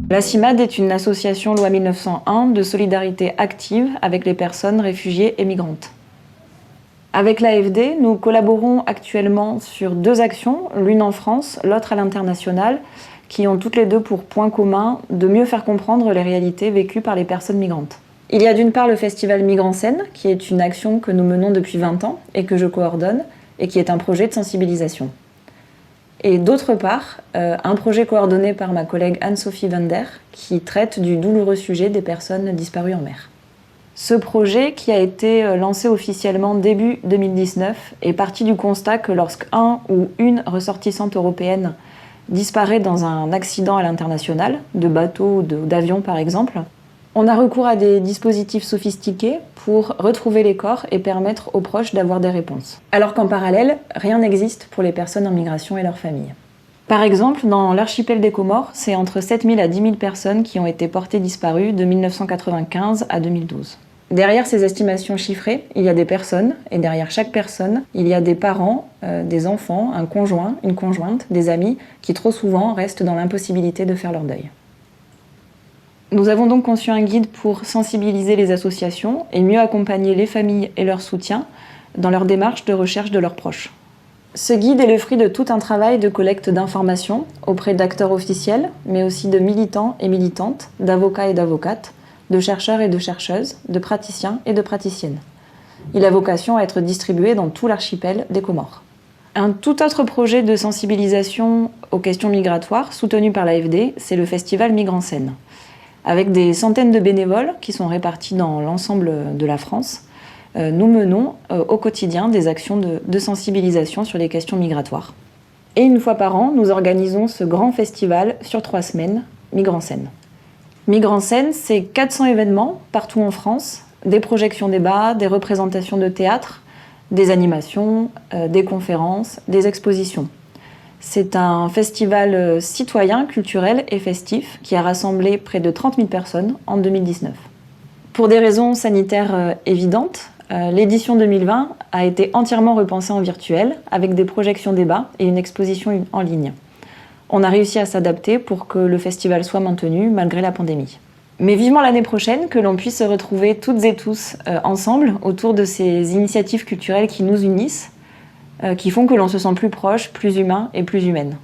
La CIMAD est une association loi 1901 de solidarité active avec les personnes réfugiées et migrantes. Avec l'AFD, nous collaborons actuellement sur 2 actions, l'une en France, l'autre à l'international, qui ont toutes les 2 pour point commun de mieux faire comprendre les réalités vécues par les personnes migrantes. Il y a d'une part le festival Migrants-Scène, qui est une action que nous menons depuis 20 ans et que je coordonne, et qui est un projet de sensibilisation. Et d'autre part, un projet coordonné par ma collègue Anne-Sophie Vander, qui traite du douloureux sujet des personnes disparues en mer. Ce projet, qui a été lancé officiellement début 2019, est parti du constat que lorsqu'un ou une ressortissante européenne disparaît dans un accident à l'international, de bateau ou d'avion par exemple, on a recours à des dispositifs sophistiqués pour retrouver les corps et permettre aux proches d'avoir des réponses. Alors qu'en parallèle, rien n'existe pour les personnes en migration et leurs familles. Par exemple, dans l'archipel des Comores, c'est entre 7 000 à 10 000 personnes qui ont été portées disparues de 1995 à 2012. Derrière ces estimations chiffrées, il y a des personnes, et derrière chaque personne, il y a des parents, des enfants, un conjoint, une conjointe, des amis, qui trop souvent restent dans l'impossibilité de faire leur deuil. Nous avons donc conçu un guide pour sensibiliser les associations et mieux accompagner les familles et leurs soutiens dans leur démarche de recherche de leurs proches. Ce guide est le fruit de tout un travail de collecte d'informations auprès d'acteurs officiels, mais aussi de militants et militantes, d'avocats et d'avocates, de chercheurs et de chercheuses, de praticiens et de praticiennes. Il a vocation à être distribué dans tout l'archipel des Comores. Un tout autre projet de sensibilisation aux questions migratoires, soutenu par l'AFD, c'est le festival Migrants-Scène. Avec des centaines de bénévoles qui sont répartis dans l'ensemble de la France, nous menons au quotidien des actions de sensibilisation sur les questions migratoires. Et une fois par an, nous organisons ce grand festival sur 3 semaines, Migrants-Scène. Migrants-Scène, c'est 400 événements partout en France, des projections débats, des représentations de théâtre, des animations, des conférences, des expositions. C'est un festival citoyen, culturel et festif qui a rassemblé près de 30 000 personnes en 2019. Pour des raisons sanitaires évidentes, l'édition 2020 a été entièrement repensée en virtuel avec des projections débats et une exposition en ligne. On a réussi à s'adapter pour que le festival soit maintenu malgré la pandémie. Mais vivement l'année prochaine que l'on puisse se retrouver toutes et tous ensemble autour de ces initiatives culturelles qui nous unissent, qui font que l'on se sent plus proche, plus humain et plus humaine.